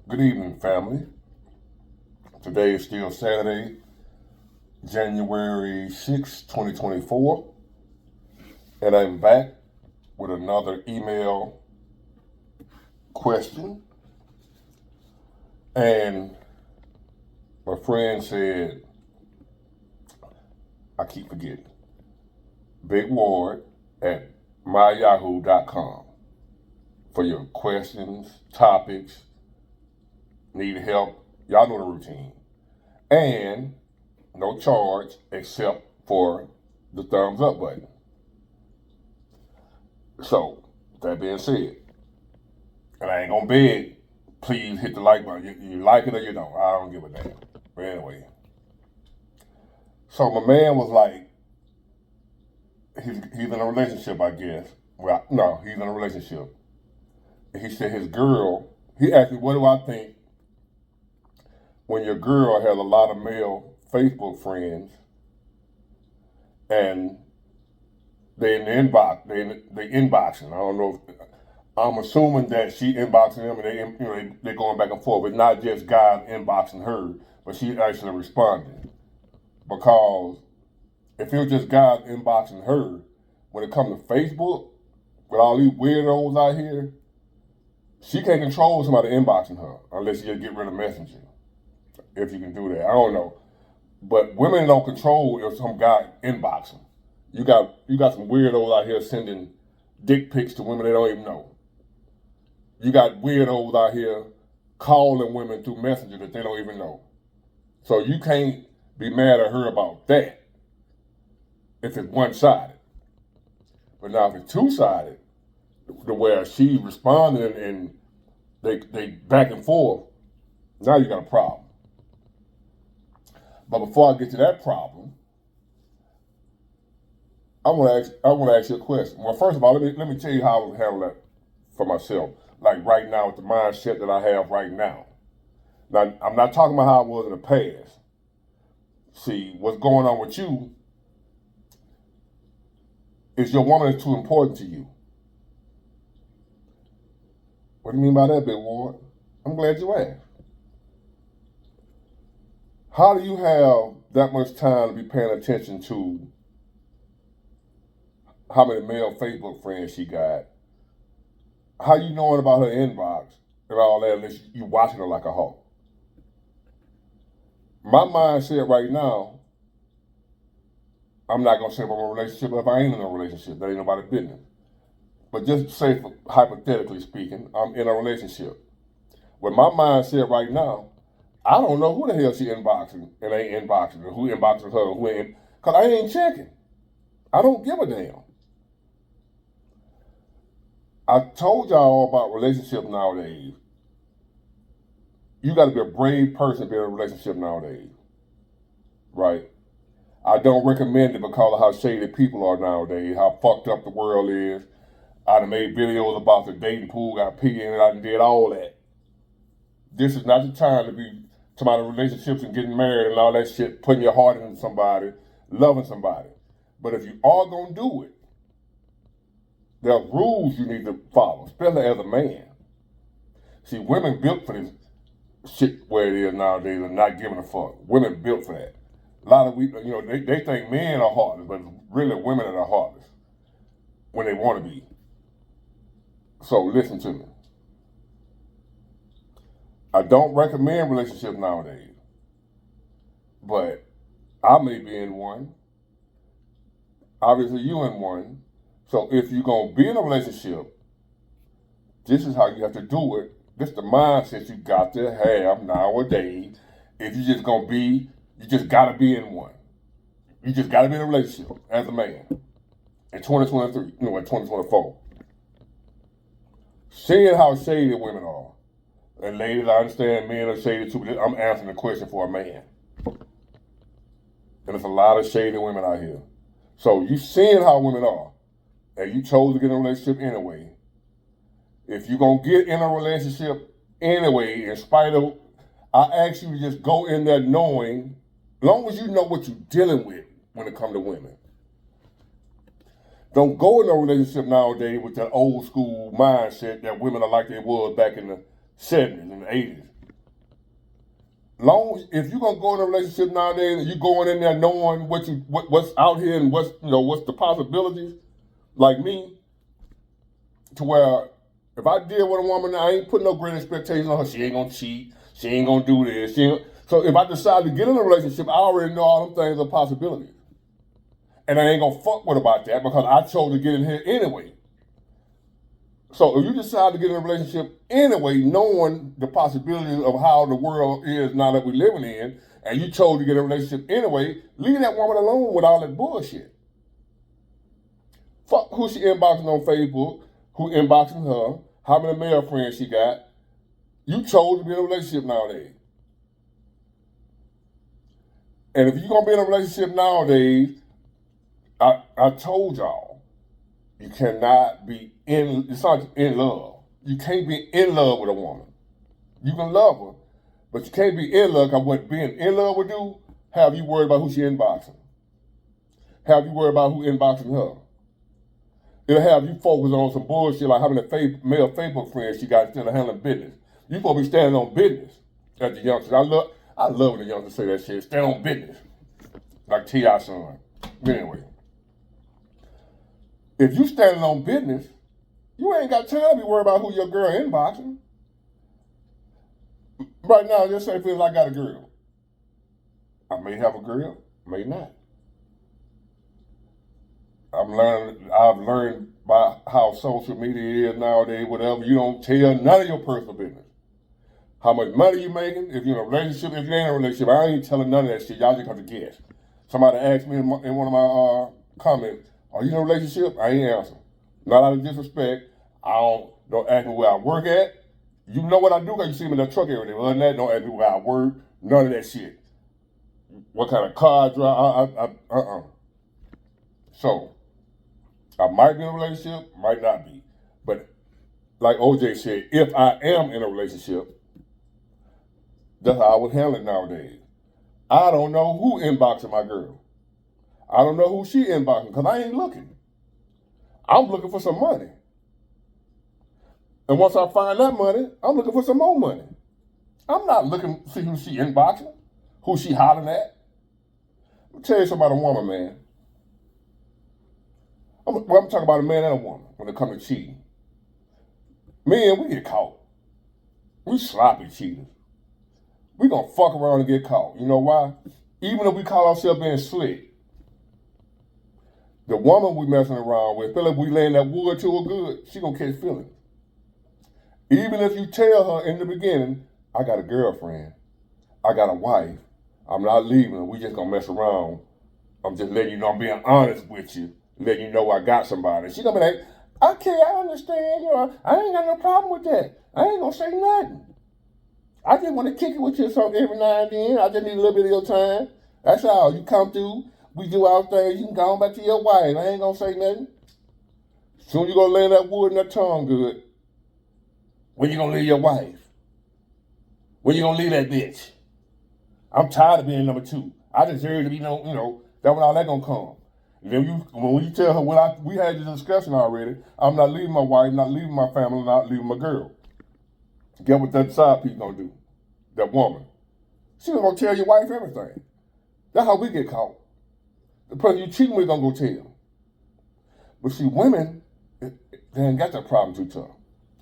Good evening, family. Today is still Saturday, January 6, 2024, and I'm back with another email question. And my friend said, I keep forgetting, Big Ward at myyahoo.com for your questions, topics, need help. Y'all know the routine. And no charge except for the thumbs up button. So, that being said, and I ain't gonna beg, please hit the like button. You like it or you don't. I don't give a damn. But anyway. So my man was like, he's in a relationship, I guess. Well, no, he's in a relationship. He said his girl, he asked me, what do I think when your girl has a lot of male Facebook friends and they in the inbox, they inboxing. I don't know. I'm assuming that she inboxing them and they're going back and forth. It's not just guys inboxing her, but she actually responding. Because if it was just guys inboxing her, when it comes to Facebook, with all these weirdos out here, she can't control somebody inboxing her unless you just get rid of Messenger. If you can do that, I don't know. But women don't control if some guy inboxing. You got some weirdos out here sending dick pics to women they don't even know. You got weirdos out here calling women through Messenger that they don't even know. So you can't be mad at her about that if it's one-sided. But now if it's two-sided, the where she responded and they back and forth, now you got a problem. But before I get to that problem, I want to ask you a question. Well, first of all, let me tell you how I would handle that for myself. Like right now, with the mindset that I have right now. Now, I'm not talking about how I was in the past. See, what's going on with you is your woman is too important to you. What do you mean by that, Big Ward? I'm glad you asked. How do you have that much time to be paying attention to how many male Facebook friends she got? How you knowing about her inbox and all that unless you watching her like a hawk? My mindset right now, I'm not gonna say if I'm in a relationship if I ain't in a relationship. That ain't nobody's business. But just say, hypothetically speaking, I'm in a relationship. With my mindset right now, I don't know who the hell she inboxing and ain't inboxing, or who inboxing her, or who ain't, because I ain't checking. I don't give a damn. I told y'all about relationships nowadays. You got to be a brave person to be in a relationship nowadays, right? I don't recommend it because of how shady people are nowadays, how fucked up the world is. I done made videos about the dating pool, got pee in it, I done did all that. This is not the time to be talking about relationships and getting married and all that shit, putting your heart into somebody, loving somebody. But if you are going to do it, there are rules you need to follow, especially as a man. See, women built for this shit where it is nowadays and not giving a fuck. Women built for that. A lot of they think men are heartless, but it's really women that are heartless when they want to be. So listen to me. I don't recommend relationships nowadays, but I may be in one. Obviously, you in one. So if you're gonna be in a relationship, this is how you have to do it. This is the mindset you got to have nowadays. If you just gonna be, you just gotta be in one. You just gotta be in a relationship as a man. In 2023, in 2024. Seeing how shady women are. And ladies, I understand men are shady too, but I'm answering the question for a man. And there's a lot of shady women out here. So you seeing how women are, and you chose to get in a relationship anyway. If you're going to get in a relationship anyway, in spite of, I ask you to just go in there knowing, as long as you know what you're dealing with when it comes to women. Don't go in a relationship nowadays with that old school mindset that women are like they was back in the 70s and the 80s. Long if you're gonna go in a relationship nowadays and you going in there knowing what's out here and what's the possibilities, like me, to where if I deal with a woman, I ain't putting no great expectations on her. She ain't gonna cheat. She ain't gonna do this. So if I decide to get in a relationship, I already know all them things are possibilities. And I ain't gonna fuck with about that because I chose to get in here anyway. So if you decide to get in a relationship anyway, knowing the possibilities of how the world is now that we're living in, and you chose to get in a relationship anyway, leave that woman alone with all that bullshit. Fuck who she inboxing on Facebook, who inboxing her, how many male friends she got. You chose to be in a relationship nowadays. And if you're gonna be in a relationship nowadays, I told y'all, you cannot be it's not in love. You can't be in love with a woman. You can love her, but you can't be in love because what being in love would do, have you worried about who she inboxing. Have you worried about who inboxing her. It'll have you focus on some bullshit like having a male Facebook friend she got instead of handling business. You supposed to be standing on business as the youngsters. I love when the youngsters say that shit. Stand on business. Like T.I. son. Anyway. If you standing on business, you ain't got time to be worried about who your girl inboxing. Right now, just say feels like I got a girl. I may have a girl, may not. I've learned by how social media is nowadays, whatever, you don't tell none of your personal business. How much money you making, if you're in a relationship, if you ain't in a relationship, I ain't telling none of that shit. Y'all just have to guess. Somebody asked me in one of my comments, are you in a relationship? I ain't answering. Not out of disrespect. Don't ask me where I work at. You know what I do because you see me in the truck every day. Other than that, don't ask me where I work. None of that shit. What kind of car I drive? So, I might be in a relationship, might not be. But like OJ said, if I am in a relationship, that's how I would handle it nowadays. I don't know who inboxing my girl. I don't know who she inboxing because I ain't looking. I'm looking for some money. And once I find that money, I'm looking for some more money. I'm not looking to see who she inboxing, who she hollering at. Let me tell you something about a woman, man. I'm talking about a man and a woman when it comes to cheating. Men, we get caught. We sloppy cheaters. We gonna fuck around and get caught. You know why? Even if we call ourselves being slick, the woman we messing around with, feel like we laying that wood to her good, she gonna catch feelings. Even if you tell her in the beginning, I got a girlfriend, I got a wife, I'm not leaving, we just gonna mess around. I'm just letting you know I'm being honest with you, letting you know I got somebody. She gonna be like, okay, I understand, I ain't got no problem with that. I ain't gonna say nothing. I just want to kick it with you something every now and then. I just need a little bit of your time. That's all. You come through, we do our things, you can go on back to your wife. I ain't gonna say nothing. Soon you gonna lay that wood in that tongue good. When you gonna leave your wife? When you gonna leave that bitch? I'm tired of being number two. I deserve to be that's when all that gonna come. And then when you tell her, we had this discussion already, I'm not leaving my wife, not leaving my family, not leaving my girl. Get what that side piece gonna do? That woman. She gonna tell your wife everything. That's how we get caught. The person you cheating with gonna go tell. But see, women, they ain't got that problem too tough.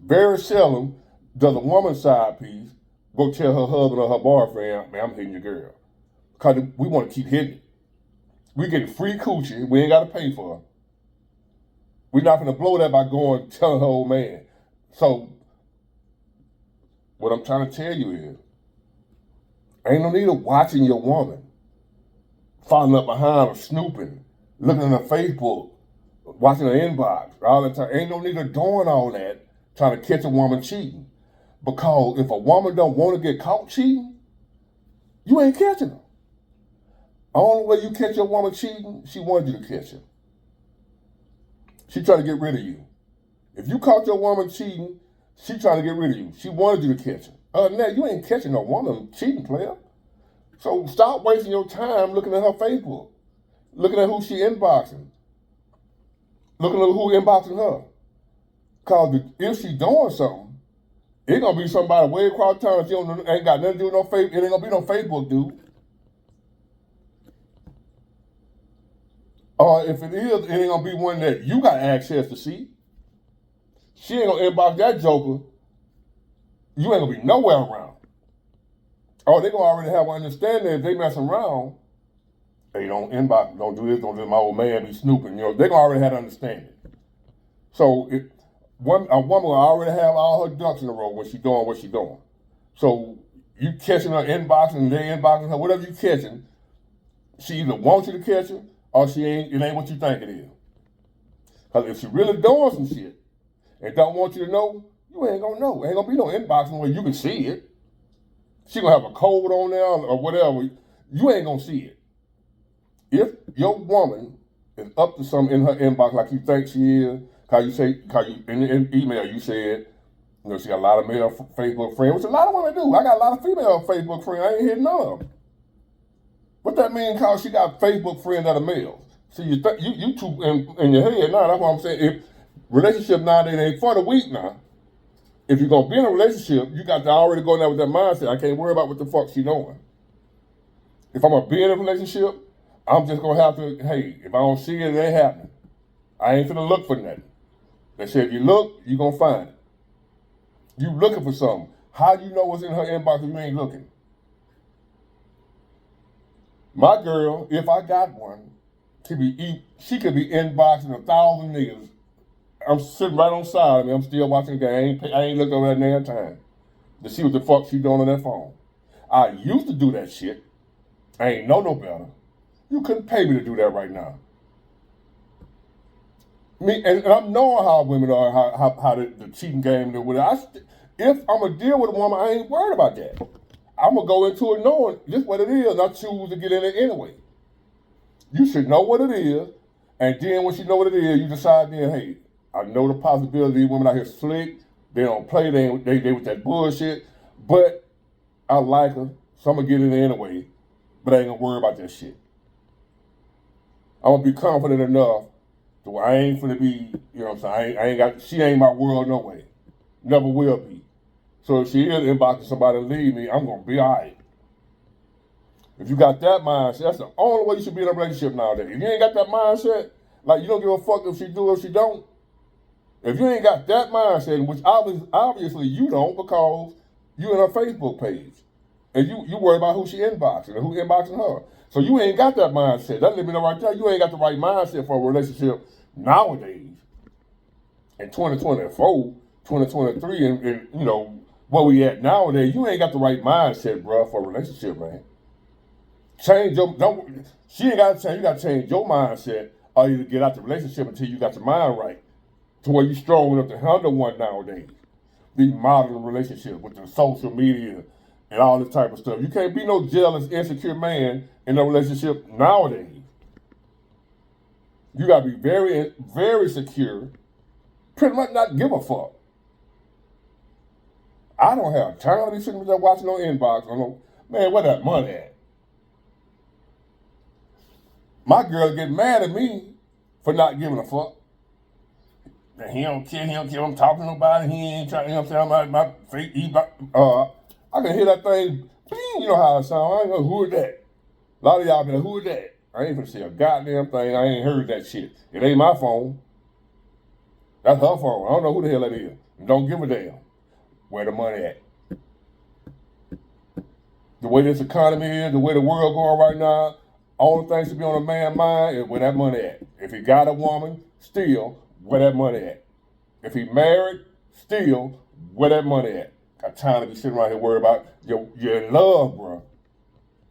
Very seldom does a woman's side piece go tell her husband or her boyfriend, man, I'm hitting your girl. Because we want to keep hitting it. We getting free coochie, we ain't got to pay for her. We're not going to blow that by going telling her old man. So, what I'm trying to tell you is, ain't no need of watching your woman, following up behind her, snooping, looking at her Facebook, watching her inbox all the time. Ain't no need of doing all that, trying to catch a woman cheating. Because if a woman don't want to get caught cheating, you ain't catching her. Only way you catch your woman cheating, she wanted you to catch her. She trying to get rid of you. If you caught your woman cheating, she trying to get rid of you. She wanted you to catch her. Other than that, you ain't catching no woman cheating, player. So stop wasting your time looking at her Facebook, looking at who she inboxing, looking at who inboxing her. Because if she doing something, It's gonna be somebody way across town that you don't, ain't got nothing to do with no Facebook. It ain't gonna be no Facebook dude. Or if it is, it ain't gonna be one that you got access to see. She ain't gonna inbox that joker. You ain't gonna be nowhere around. Oh, they gonna already have an understanding if they mess around. Hey, don't inbox, don't do this, don't do my old man be snooping. They gonna already have an understanding. So a woman will already have all her ducks in a row when she doing what she doing. So you catching her inboxing, they inboxing her, whatever you catching, she either wants you to catch her or she ain't. It ain't what you think it is. Because if she really doing some shit and don't want you to know, you ain't gonna know. Ain't gonna be no inboxing where you can see it. She gonna have a code on there or whatever. You ain't gonna see it. If your woman is up to something in her inbox like you think she is, cause you in the email you said, she got a lot of male Facebook friends, which a lot of women do. I got a lot of female Facebook friends. I ain't hit none of them. What that mean? Cause she got Facebook friends that are males. See, you two in your head now. That's what I'm saying. If relationship nowadays ain't for the weak now. If you're gonna be in a relationship, you got to already go in there with that mindset. I can't worry about what the fuck she doing. If I'm gonna be in a relationship, I'm just gonna have to. Hey, if I don't see it, it ain't happening. I ain't finna look for nothing. They say if you look, you gonna find it. You looking for something. How do you know what's in her inbox if you ain't looking? My girl, if I got one, she could be inboxing 1,000 niggas. I'm sitting right on side of me. I'm still watching the game. I ain't looked over that damn time to see what the fuck she doing on that phone. I used to do that shit. I ain't know no better. You couldn't pay me to do that right now. And I'm knowing how women are, how the cheating game and whatever. If I'm gonna deal with a woman, I ain't worried about that. I'm gonna go into it knowing this what it is. And I choose to get in it anyway. You should know what it is, and then once you know what it is, you decide then, hey, I know the possibility of women out here slick. They don't play. They with that bullshit. But I like her, so I'm gonna get in there anyway. But I ain't gonna worry about that shit. I'm gonna be confident enough to where I ain't finna be, what I'm saying? I ain't got. She ain't my world no way. Never will be. So if she is inboxing somebody to leave me, I'm gonna be alright. If you got that mindset, that's the only way you should be in a relationship nowadays. If you ain't got that mindset, like you don't give a fuck if she do or if she don't. If you ain't got that mindset, which obviously you don't because you in her Facebook page. And you worry about who she inboxing and who inboxing her. So you ain't got that mindset. That let me know right there. You ain't got the right mindset for a relationship nowadays. In 2024, 2023, and where we at nowadays, you ain't got the right mindset, bro, for a relationship, man. She ain't got to change. You got to change your mindset, or you get out the relationship until you got your mind right, to where you strong enough to handle one nowadays. These modern relationships with the social media and all this type of stuff. You can't be no jealous, insecure man in a relationship nowadays. You got to be very, very secure. Pretty much not give a fuck. I don't have time to be sitting there watching no inbox. Man, where that money at? My girl get mad at me for not giving a fuck. He don't care. I'm talking to nobody. He ain't trying. I'm saying my fake. I can hear that thing. You know how it sounds. I ain't know who is that. A lot of y'all be like, who is that? I ain't gonna say a goddamn thing. I ain't heard that shit. It ain't my phone. That's her phone. I don't know who the hell that is. Don't give a damn. Where the money at? The way this economy is, the way the world going right now, only thing should be on a man's mind is where that money at. If he got a woman, still, where that money at? If he married, still, where that money at? Got time to be sitting around here worried about you're in love, bro.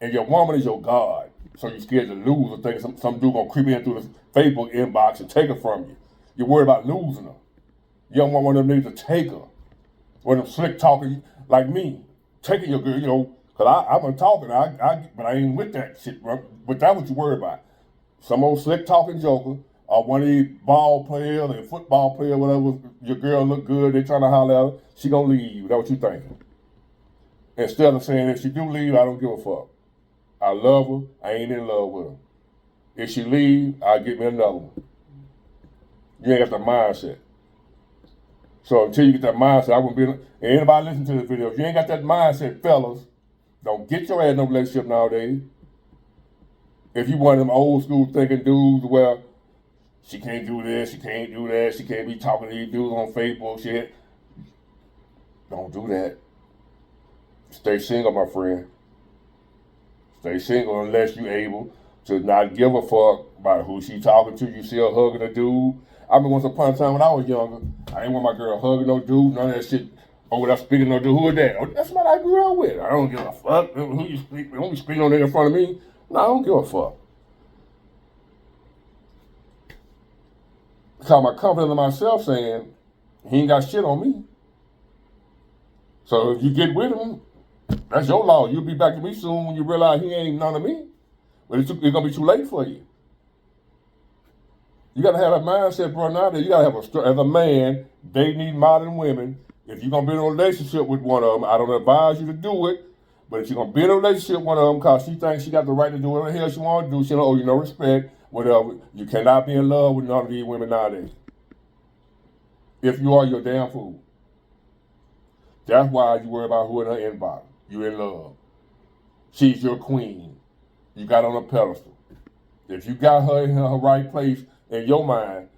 And your woman is your God. So you're scared to lose or think some dude gonna creep in through the Facebook inbox and take her from you. You're worried about losing her. You don't want one of them niggas to take her. One of them slick talking like me, taking your girl, because I'm a talker, but I ain't with that shit, bro. But that's what you worry about. Some old slick talking joker, or one of these ball players or football player, whatever, your girl look good, they trying to holler at her, she gonna leave you. That's what you thinking. Instead of saying, if she do leave, I don't give a fuck. I love her, I ain't in love with her. If she leave, I'll get me another one. You ain't got the mindset. So until you get that mindset, I wouldn't be. And anybody listen to this video, if you ain't got that mindset, fellas, don't get your ass in no relationship nowadays. If you one of them old school thinking dudes, well, she can't do this, she can't do that, she can't be talking to these dudes on Facebook, shit. Don't do that. Stay single, my friend. Stay single unless you're able to not give a fuck about who she talking to. You see her hugging a dude. I mean, once upon a time when I was younger, I didn't want my girl hugging no dude, none of that shit. Oh, without speaking to no dude, who is that? Oh, that's what I grew up with. I don't give a fuck. Who you speak? Don't be speaking on that in front of me. No, I don't give a fuck. Because my confidence in myself saying, he ain't got shit on me. So if you get with him, that's your law. You'll be back to me soon when you realize he ain't none of me. But it's going to be too late for you. You got to have a mindset, bro. Nowadays, you got to have as a man, they need modern women. If you're going to be in a relationship with one of them, I don't advise you to do it. But if you're going to be in a relationship with one of them because she thinks she got the right to do whatever the hell she want to do, she don't owe you no respect, whatever. You cannot be in love with none of these women nowadays. If you are, you're a damn fool. That's why you worry about who in her inbox. You're in love. She's your queen. You got on a pedestal. If you got her in her right place in your mind,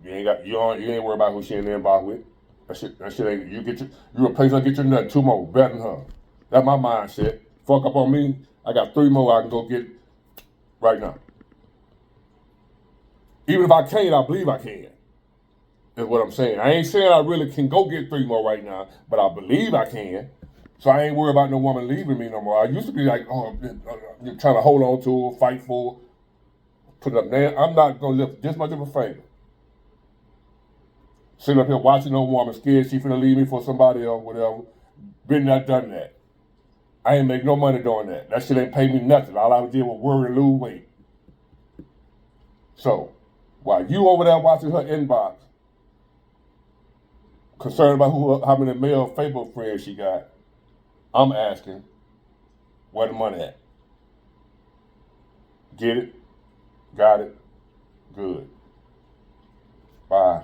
you ain't worried about who she in the inbox with. That shit ain't. You replace her, get your nut 2 more, better than her. That's my mindset. Fuck up on me. I got 3 more I can go get right now. Even if I can't, I believe I can. Is what I'm saying. I ain't saying I really can go get 3 more right now, but I believe I can. So I ain't worried about no woman leaving me no more. I used to be like, you're trying to hold on to her, fight for her, put it up there. I'm not going to lift this much of a finger. Sitting up here watching no woman scared she finna leave me for somebody else, whatever. Been there, done that. I ain't make no money doing that. That shit ain't pay me nothing. All I did was worry and lose weight. So, while you over there watching her inbox, concerned about how many male Facebook friends she got, I'm asking, where the money at? Get it? Got it? Good. Bye.